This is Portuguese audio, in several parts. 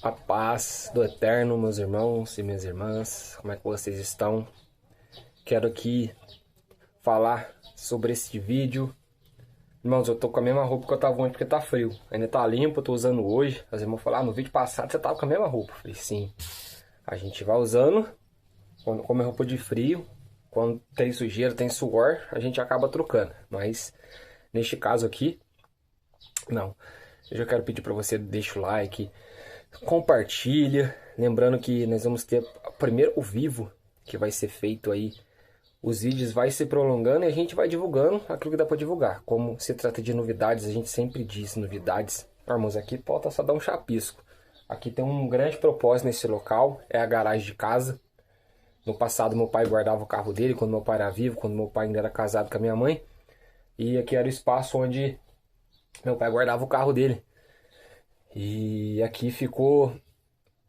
A paz do Eterno, meus irmãos e minhas irmãs, como é que vocês estão? Quero aqui falar sobre esse vídeo. Irmãos, eu tô com a mesma roupa que eu tava ontem porque tá frio. Ainda tá limpo, eu tô usando hoje. As irmãs falaram, no vídeo passado você tava com a mesma roupa. Eu falei, sim. A gente vai usando, como é roupa de frio, quando tem sujeira, tem suor, a gente acaba trocando. Mas, neste caso aqui, não. Eu já quero pedir pra você, deixa o like, compartilha, lembrando que nós vamos ter primeiro o vivo que vai ser feito aí. Os vídeos vai se prolongando e a gente vai divulgando aquilo que dá para divulgar. Como se trata de novidades, a gente sempre diz novidades. Irmãos, aqui falta só dar um chapisco. Aqui tem um grande propósito nesse local, é a garagem de casa. No passado meu pai guardava o carro dele quando meu pai era vivo, quando meu pai ainda era casado com a minha mãe. E aqui era o espaço onde meu pai guardava o carro dele. E aqui ficou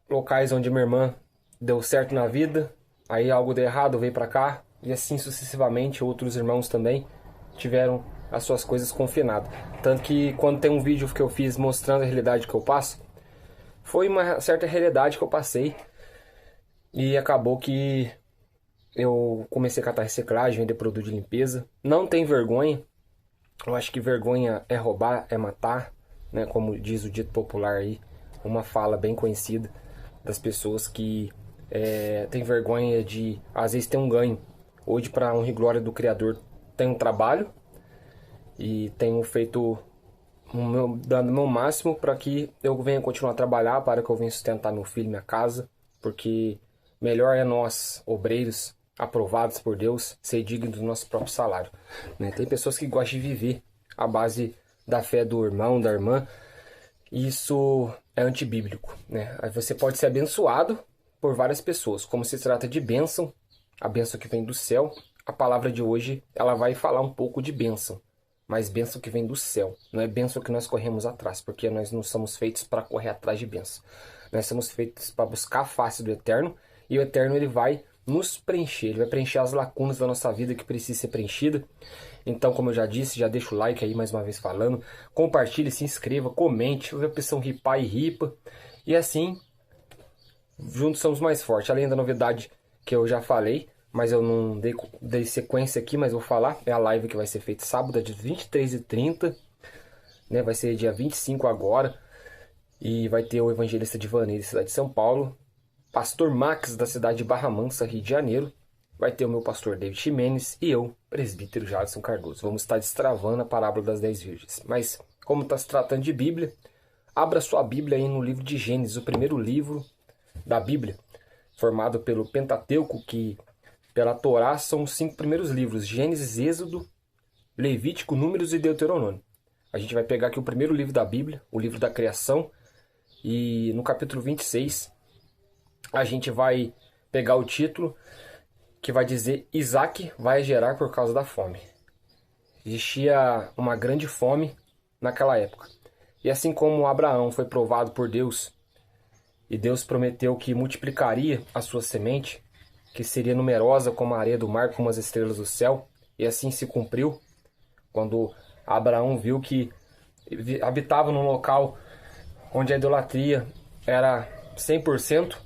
locais onde minha irmã deu certo na vida, aí algo deu errado, veio pra cá, e assim sucessivamente outros irmãos também tiveram as suas coisas confinadas. Tanto que quando tem um vídeo que eu fiz mostrando a realidade que eu passo, foi uma certa realidade que eu passei, e acabou que eu comecei a catar reciclagem, vender produto de limpeza. Não tem vergonha, eu acho que vergonha é roubar, é matar, né? Como diz o dito popular aí, uma fala bem conhecida das pessoas que tem vergonha de, às vezes, ter um ganho. Hoje, para honra e glória do Criador, tenho um trabalho e tenho feito dando o meu máximo para que eu venha continuar a trabalhar, para que eu venha sustentar meu filho, minha casa, porque melhor é nós, obreiros, aprovados por Deus, ser dignos do nosso próprio salário, né? Tem pessoas que gostam de viver à base da fé do irmão, da irmã. Isso é antibíblico, né? Aí você pode ser abençoado por várias pessoas. Como se trata de bênção, a bênção que vem do céu, a palavra de hoje ela vai falar um pouco de bênção, mas bênção que vem do céu. Não é bênção que nós corremos atrás, porque nós não somos feitos para correr atrás de bênção. Nós somos feitos para buscar a face do Eterno, e o Eterno ele vai nos preencher, ele vai preencher as lacunas da nossa vida que precisa ser preenchida. Então, como eu já disse, já deixa o like aí mais uma vez falando, compartilhe, se inscreva, comente, a opção ripar e ripa, e assim, juntos somos mais fortes. Além da novidade que eu já falei, mas eu não dei sequência aqui, mas vou falar, é a live que vai ser feita sábado, de 23h30, né? Vai ser dia 25 agora, e vai ter o evangelista Divanei da cidade de São Paulo, pastor Max da cidade de Barra Mansa, Rio de Janeiro, vai ter o meu pastor David Ximenes e eu, presbítero Jadson Cardoso. Vamos estar destravando a parábola das 10 virgens. Mas, como está se tratando de Bíblia, abra sua Bíblia aí no livro de Gênesis, o primeiro livro da Bíblia, formado pelo Pentateuco, que pela Torá são os 5 primeiros livros: Gênesis, Êxodo, Levítico, Números e Deuteronômio. A gente vai pegar aqui o primeiro livro da Bíblia, o livro da criação, e no capítulo 26 a gente vai pegar o título que vai dizer: Isaac vai gerar por causa da fome. Existia uma grande fome naquela época. E assim como Abraão foi provado por Deus, e Deus prometeu que multiplicaria a sua semente, que seria numerosa como a areia do mar, como as estrelas do céu, e assim se cumpriu, quando Abraão viu que habitava num local onde a idolatria era 100%,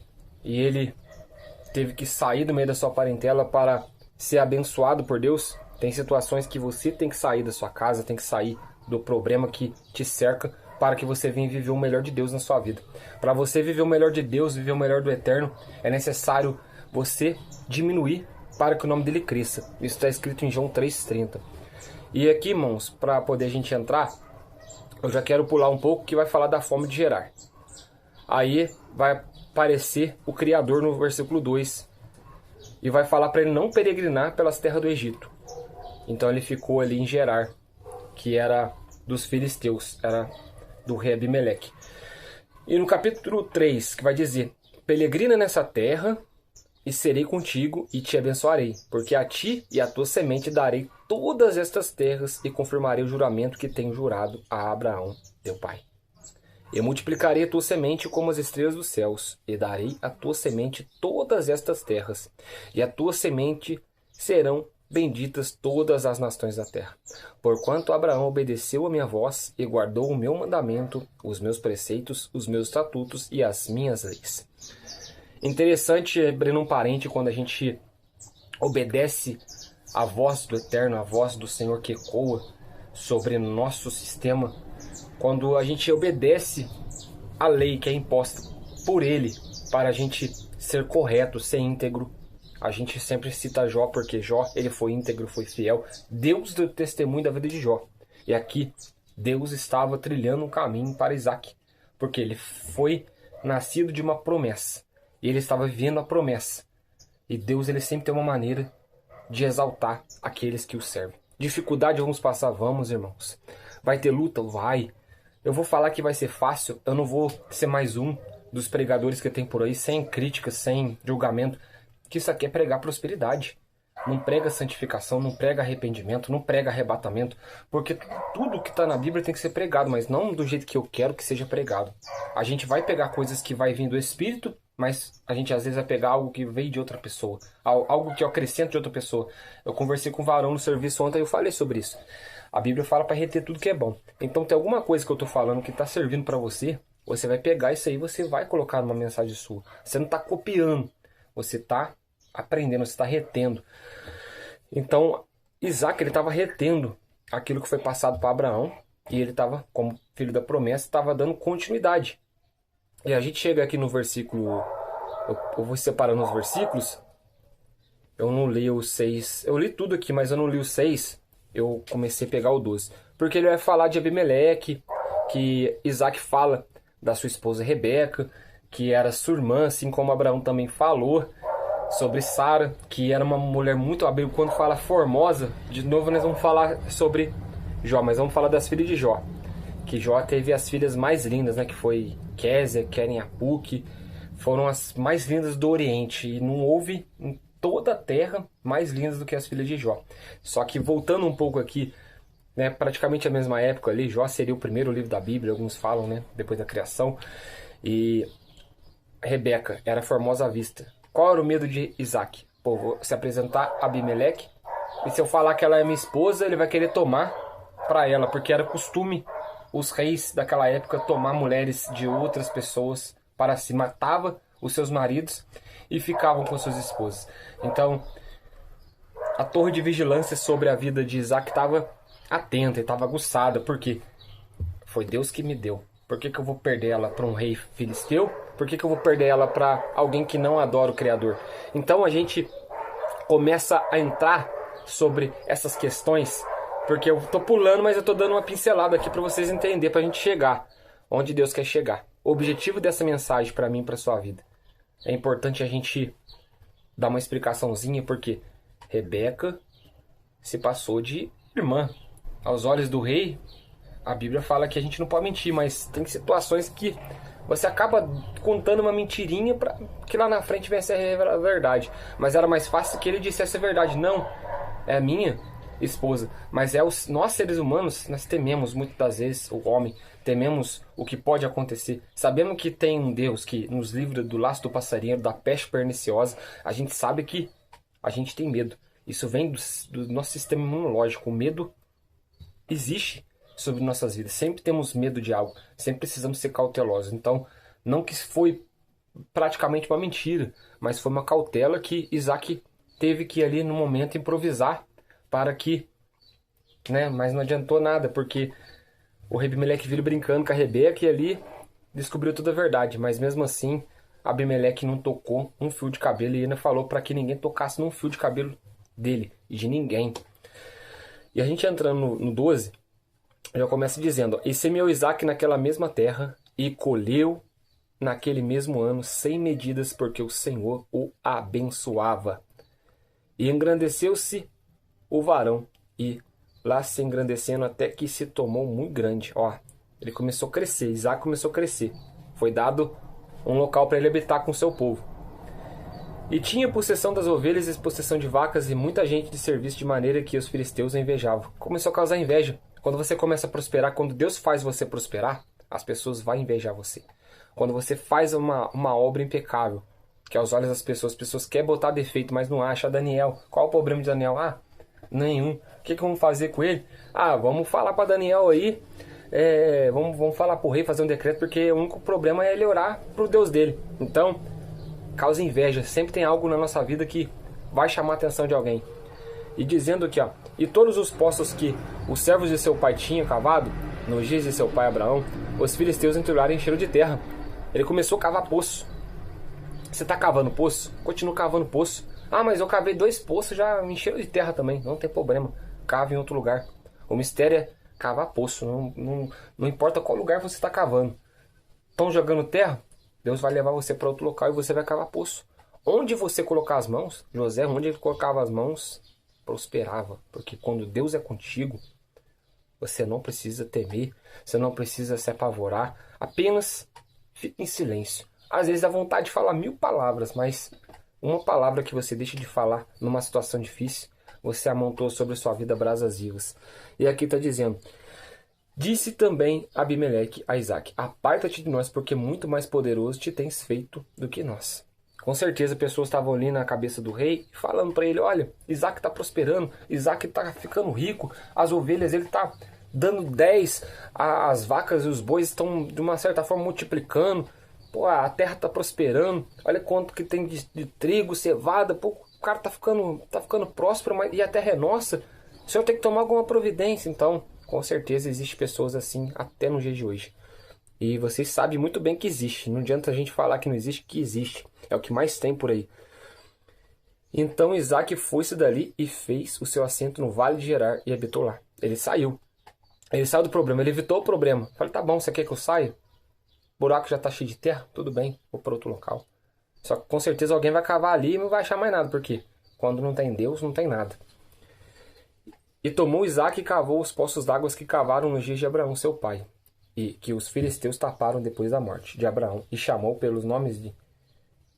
e ele teve que sair do meio da sua parentela para ser abençoado por Deus. Tem situações que você tem que sair da sua casa, tem que sair do problema que te cerca, para que você venha viver o melhor de Deus na sua vida. Para você viver o melhor de Deus, viver o melhor do Eterno, é necessário você diminuir para que o nome dele cresça. Isso está escrito em João 3,30. E aqui, irmãos, para poder a gente entrar, eu já quero pular um pouco, que vai falar da fome de Gerar. Aí vai aparecer o Criador no versículo 2 e vai falar para ele não peregrinar pelas terras do Egito. Então ele ficou ali em Gerar, que era dos filisteus, era do rei Abimeleque. E no capítulo 3, que vai dizer: peregrina nessa terra, e serei contigo e te abençoarei, porque a ti e a tua semente darei todas estas terras, e confirmarei o juramento que tenho jurado a Abraão, teu pai. Eu multiplicarei a tua semente como as estrelas dos céus, e darei à tua semente todas estas terras, e a tua semente serão benditas todas as nações da terra. Porquanto Abraão obedeceu a minha voz e guardou o meu mandamento, os meus preceitos, os meus estatutos e as minhas leis. Interessante, abrindo um parente, quando a gente obedece a voz do Eterno, a voz do Senhor que ecoa sobre nosso sistema, quando a gente obedece a lei que é imposta por Ele para a gente ser correto, ser íntegro. A gente sempre cita Jó, porque Jó, ele foi íntegro, foi fiel. Deus deu testemunho da vida de Jó. E aqui, Deus estava trilhando um caminho para Isaac, porque ele foi nascido de uma promessa. E ele estava vivendo a promessa. E Deus, ele sempre tem uma maneira de exaltar aqueles que o servem. Dificuldade vamos passar, vamos, irmãos. Vai ter luta? Vai. Eu vou falar que vai ser fácil, eu não vou ser mais um dos pregadores que tem por aí, sem críticas, sem julgamento, que isso aqui é pregar prosperidade. Não prega santificação, não prega arrependimento, não prega arrebatamento, porque tudo que está na Bíblia tem que ser pregado, mas não do jeito que eu quero que seja pregado. A gente vai pegar coisas que vai vir do Espírito, mas a gente às vezes vai pegar algo que veio de outra pessoa, algo que eu acrescento de outra pessoa. Eu conversei com um varão no serviço ontem e eu falei sobre isso. A Bíblia fala para reter tudo que é bom. Então tem alguma coisa que eu estou falando que está servindo para você, você vai pegar isso aí e você vai colocar numa mensagem sua. Você não está copiando, você está aprendendo, você está retendo. Então, Isaac, ele estava retendo aquilo que foi passado para Abraão, e ele estava, como filho da promessa, estava dando continuidade. E a gente chega aqui no versículo, eu vou separando os versículos, eu não li o 6, eu li tudo aqui, mas eu não li o 6, eu comecei a pegar o 12. Porque ele vai falar de Abimeleque, que Isaac fala da sua esposa Rebeca, que era sua irmã, assim como Abraão também falou sobre Sara, que era uma mulher muito hábil. Quando fala formosa, de novo nós vamos falar sobre Jó, mas vamos falar das filhas de Jó. Que Jó teve as filhas mais lindas, né? Que foi Késia, Keren Apuk, foram as mais lindas do Oriente. E não houve em toda a terra mais lindas do que as filhas de Jó. Só que voltando um pouco aqui, né, praticamente a mesma época ali, Jó seria o primeiro livro da Bíblia, alguns falam, né? Depois da criação. E Rebeca era formosa à vista. Qual era o medo de Isaac? Pô, vou se apresentar a Abimeleque, e se eu falar que ela é minha esposa, ele vai querer tomar para ela, porque era costume os reis daquela época tomar mulheres de outras pessoas para si. Matava os seus maridos e ficavam com suas esposas. Então, a torre de vigilância sobre a vida de Isaac estava atenta e estava aguçada, porque foi Deus que me deu. Por que eu vou perder ela para um rei filisteu? Por que eu vou perder ela para alguém que não adora o Criador? Então a gente começa a entrar sobre essas questões, porque eu tô pulando, mas eu tô dando uma pincelada aqui para vocês entenderem, para a gente chegar onde Deus quer chegar. O objetivo dessa mensagem para mim e para sua vida. É importante a gente dar uma explicaçãozinha, porque Rebeca se passou de irmã. Aos olhos do rei, a Bíblia fala que a gente não pode mentir, mas tem situações que você acaba contando uma mentirinha para que lá na frente venha a ser a verdade. Mas era mais fácil que ele dissesse a verdade. Não, é a minha esposa. Mas nós seres humanos, nós tememos muitas das vezes, o homem, tememos o que pode acontecer. Sabemos que tem um Deus que nos livra do laço do passarinheiro, da peste perniciosa. A gente sabe que a gente tem medo. Isso vem do nosso sistema imunológico. O medo existe sobre nossas vidas. Sempre temos medo de algo. Sempre precisamos ser cautelosos. Então, não que foi praticamente uma mentira, mas foi uma cautela que Isaac teve que ali no momento improvisar para que, né, mas não adiantou nada, porque o rei Abimeleque viu brincando com a Rebeca e ali descobriu toda a verdade. Mas mesmo assim, Abimeleque não tocou um fio de cabelo e ainda falou para que ninguém tocasse num fio de cabelo dele e de ninguém. E a gente entrando no 12, já começa dizendo: e semeou Isaac naquela mesma terra e colheu naquele mesmo ano 100 medidas, porque o Senhor o abençoava. E engrandeceu-se o varão, e lá se engrandecendo até que se tornou muito grande. Ó, ele começou a crescer, Isaac começou a crescer. Foi dado um local para ele habitar com o seu povo. E tinha possessão das ovelhas e possessão de vacas e muita gente de serviço, de maneira que os filisteus invejavam. Começou a causar inveja. Quando você começa a prosperar, quando Deus faz você prosperar, as pessoas vão invejar você. Quando você faz uma obra impecável, que aos olhos das pessoas querem botar defeito, mas não acha. Daniel, qual o problema de Daniel? Ah, nenhum. O que vamos fazer com ele? Ah, vamos falar para Daniel aí, vamos falar pro rei, fazer um decreto, porque o único problema é ele orar pro Deus dele. Então, causa inveja. Sempre tem algo na nossa vida que vai chamar a atenção de alguém. E dizendo aqui, ó, e todos os poços que os servos de seu pai tinham cavado, nos dias de seu pai Abraão, os filisteus entulharam e encheram de terra. Ele começou a cavar poço. Você está cavando poço? Continua cavando poço. Ah, mas eu cavei 2 poços, já me encheram de terra também. Não tem problema. Cava em outro lugar. O mistério é cavar poço. Não importa qual lugar você está cavando. Estão jogando terra? Deus vai levar você para outro local e você vai cavar poço. Onde você colocar as mãos, José, onde ele colocava as mãos, prosperava. Porque quando Deus é contigo, você não precisa temer, você não precisa se apavorar. Apenas fique em silêncio. Às vezes dá vontade de falar 1000 palavras, mas uma palavra que você deixa de falar numa situação difícil, você amontou sobre sua vida brasas vivas. E aqui está dizendo: disse também Abimeleque a Isaque: aparta-te de nós, porque muito mais poderoso te tens feito do que nós. Com certeza pessoas estavam ali na cabeça do rei, falando para ele: olha, Isaque está prosperando, Isaque está ficando rico, as ovelhas ele está dando 10, as vacas e os bois estão de uma certa forma multiplicando. Pô, a terra tá prosperando, olha quanto que tem de trigo, cevada, pô, o cara tá ficando próspero, e a terra é nossa. O senhor tem que tomar alguma providência. Então, com certeza existem pessoas assim até no dia de hoje. E vocês sabem muito bem que existe. Não adianta a gente falar que não existe, que existe. É o que mais tem por aí. Então Isaque foi-se dali e fez o seu assento no vale de Gerar e habitou lá. Ele saiu. Ele saiu do problema, ele evitou o problema. Falei: tá bom, você quer que eu saia? O buraco já está cheio de terra, tudo bem, vou para outro local. Só que com certeza alguém vai cavar ali e não vai achar mais nada, porque quando não tem Deus, não tem nada. E tomou Isaque e cavou os poços d'água que cavaram nos dias de Abraão, seu pai, e que os filisteus taparam depois da morte de Abraão, e chamou pelos nomes de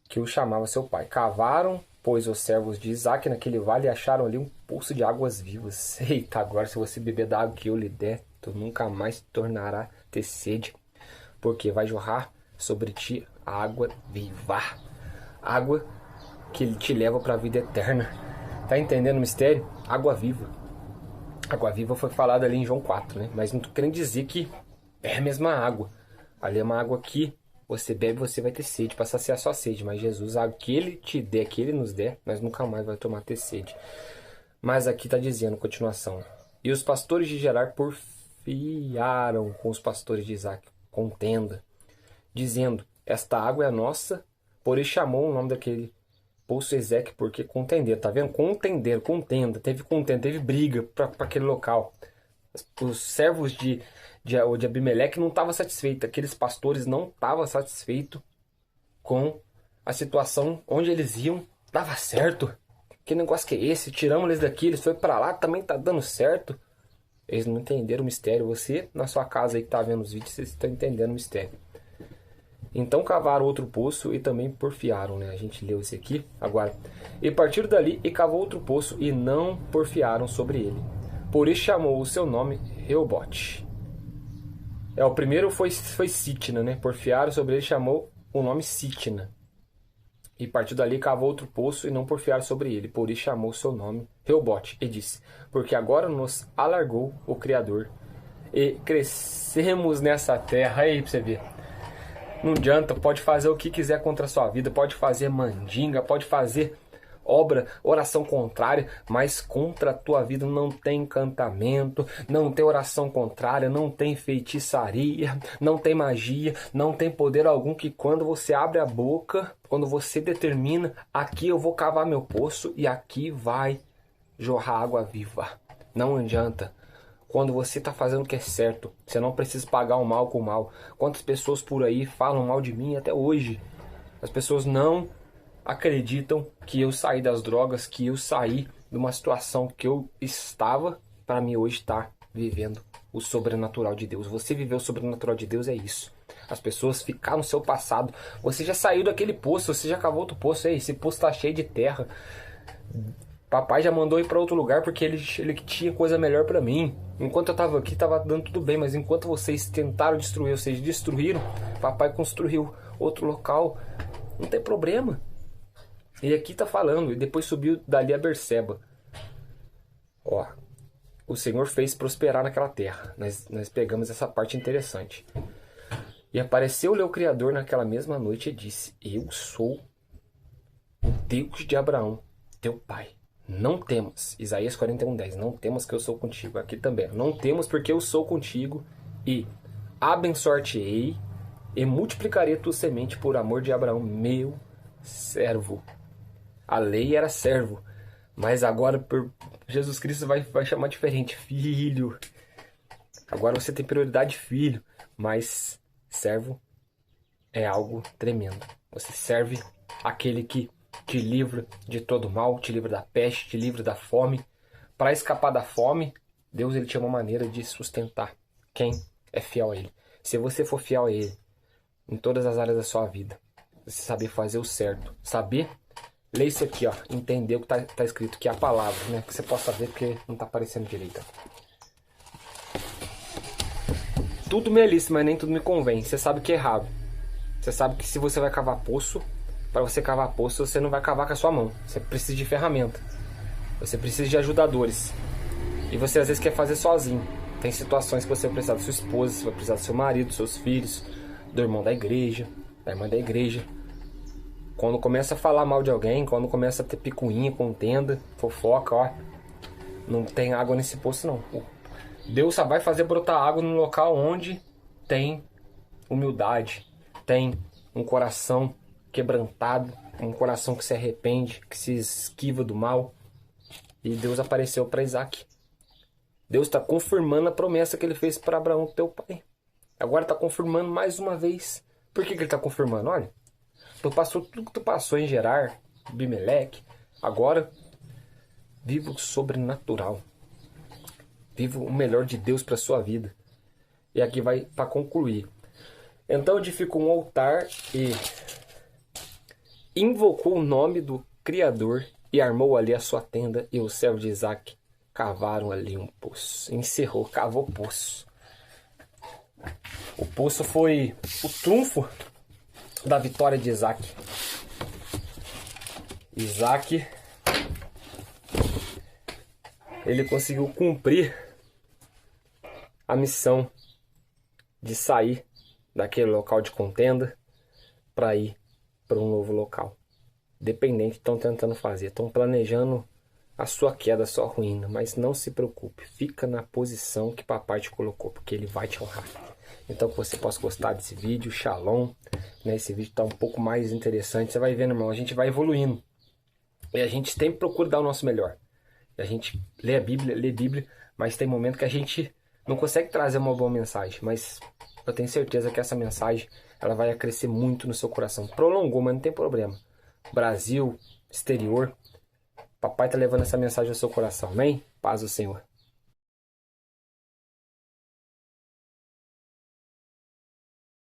que o chamava seu pai. Cavaram, pois, os servos de Isaque naquele vale e acharam ali um poço de águas vivas. Eita, agora se você beber da água que eu lhe der, tu nunca mais tornará a ter sede, porque vai jorrar sobre ti a água viva, água que te leva para a vida eterna. Tá entendendo o mistério? Água viva. Água viva foi falada ali em João 4, né? Mas não tô querendo dizer que é a mesma água. Ali é uma água que você bebe, você vai ter sede, para saciar a sua sede. Mas Jesus, a água que Ele te der, que Ele nos der, nós nunca mais vai tomar ter sede. Mas aqui está dizendo, continuação: e os pastores de Gerar porfiaram com os pastores de Isaque, contenda, dizendo: esta água é nossa. Por isso chamou o nome daquele poço Ezeque, porque contender. Tá vendo? Contenda. Teve briga para aquele local. Os servos de Abimeleque não estavam satisfeitos. Aqueles pastores não estavam satisfeitos com a situação onde eles iam. Dava certo. Que negócio que é esse? Tiramos eles daqui, eles foram para lá, também tá dando certo. Eles não entenderam o mistério. Você, na sua casa aí que tá vendo os vídeos, vocês estão entendendo o mistério. Então cavaram outro poço e também porfiaram, né? A gente leu esse aqui agora. E partiram dali e cavou outro poço e não porfiaram sobre ele. Por isso chamou o seu nome Reobote. O primeiro foi Sitna, né? Porfiaram sobre ele, chamou o nome Sitna. E partiu dali, cavou outro poço e não porfiaram sobre ele. Por isso chamou o seu nome Reobote. E disse: porque agora nos alargou o Criador e crescemos nessa terra. Aí pra você ver. Não adianta, pode fazer o que quiser contra a sua vida, pode fazer mandinga, pode fazer oração contrária, mas contra a tua vida não tem encantamento, não tem oração contrária, não tem feitiçaria, não tem magia, não tem poder algum que quando você abre a boca, quando você determina, aqui eu vou cavar meu poço e aqui vai jorrar água viva. Não adianta. Quando você está fazendo o que é certo, você não precisa pagar o mal com o mal. Quantas pessoas por aí falam mal de mim até hoje? As pessoas não acreditam que eu saí das drogas, que eu saí de uma situação que eu estava, para mim hoje estar vivendo o sobrenatural de Deus. Você viver o sobrenatural de Deus é isso. As pessoas ficaram no seu passado. Você já saiu daquele poço, você já cavou outro poço. Esse poço está cheio de terra. Papai já mandou ir para outro lugar porque ele tinha coisa melhor para mim. Enquanto eu estava aqui, estava dando tudo bem. Mas enquanto vocês tentaram destruir, vocês destruíram, papai construiu outro local. Não tem problema. E aqui está falando. E depois subiu dali a Berseba. Ó, o Senhor fez prosperar naquela terra. Nós pegamos essa parte interessante. E apareceu-lhe o Criador naquela mesma noite e disse: Eu sou o Deus de Abraão, teu pai. Não temas. Isaías 41:10. Não temas que eu sou contigo. Aqui também. Não temas porque eu sou contigo e abençoar-te-ei e multiplicarei a tua semente por amor de Abraão, meu servo. A lei era servo, mas agora por Jesus Cristo vai chamar diferente. Filho. Agora você tem prioridade filho, mas servo é algo tremendo. Você serve aquele que te livra de todo mal, te livra da peste, te livra da fome. Para escapar da fome, Deus ele tinha uma maneira de sustentar quem é fiel a Ele. Se você for fiel a Ele em todas as áreas da sua vida, você saber fazer o certo, saber ler isso aqui, ó, entender o que tá escrito, que é a palavra, né? Que você possa ver porque não tá aparecendo direito. Tudo me é lícito, mas nem tudo me convém. Você sabe que é errado. Você sabe que se você vai cavar poço, para você cavar poço, você não vai cavar com a sua mão. Você precisa de ferramenta. Você precisa de ajudadores. E você às vezes quer fazer sozinho. Tem situações que você vai precisar da sua esposa, você vai precisar do seu marido, dos seus filhos, do irmão da igreja, da irmã da igreja. Quando começa a falar mal de alguém, quando começa a ter picuinha, contenda, fofoca, ó, não tem água nesse poço não. Deus só vai fazer brotar água no local onde tem humildade, tem um coração quebrantado, um coração que se arrepende, que se esquiva do mal. E Deus apareceu para Isaac. Deus está confirmando a promessa que ele fez para Abraão, teu pai. Agora está confirmando mais uma vez. Por que ele está confirmando? Olha, tu passou tudo que tu passou em Gerar, Abimeleque. Agora, viva o sobrenatural. Viva o melhor de Deus para sua vida. E aqui vai para concluir. Então edificou um altar e invocou o nome do Criador e armou ali a sua tenda, e o servo de Isaac cavaram ali um poço. Encerrou, cavou poço. O poço foi o trunfo da vitória de Isaac. Isaac, ele conseguiu cumprir a missão de sair daquele local de contenda para ir para um novo local. Dependente, estão tentando fazer, estão planejando a sua queda, a sua ruína, mas não se preocupe, fica na posição que papai te colocou, porque ele vai te honrar. Então que você possa gostar desse vídeo, shalom, né? Esse vídeo está um pouco mais interessante, você vai vendo, irmão, a gente vai evoluindo, e a gente sempre procura dar o nosso melhor, a gente lê a Bíblia, mas tem momento que a gente não consegue trazer uma boa mensagem, mas eu tenho certeza que essa mensagem ela vai crescer muito no seu coração. Prolongou, mas não tem problema. Brasil, exterior, papai está levando essa mensagem ao seu coração. Amém? Paz do Senhor.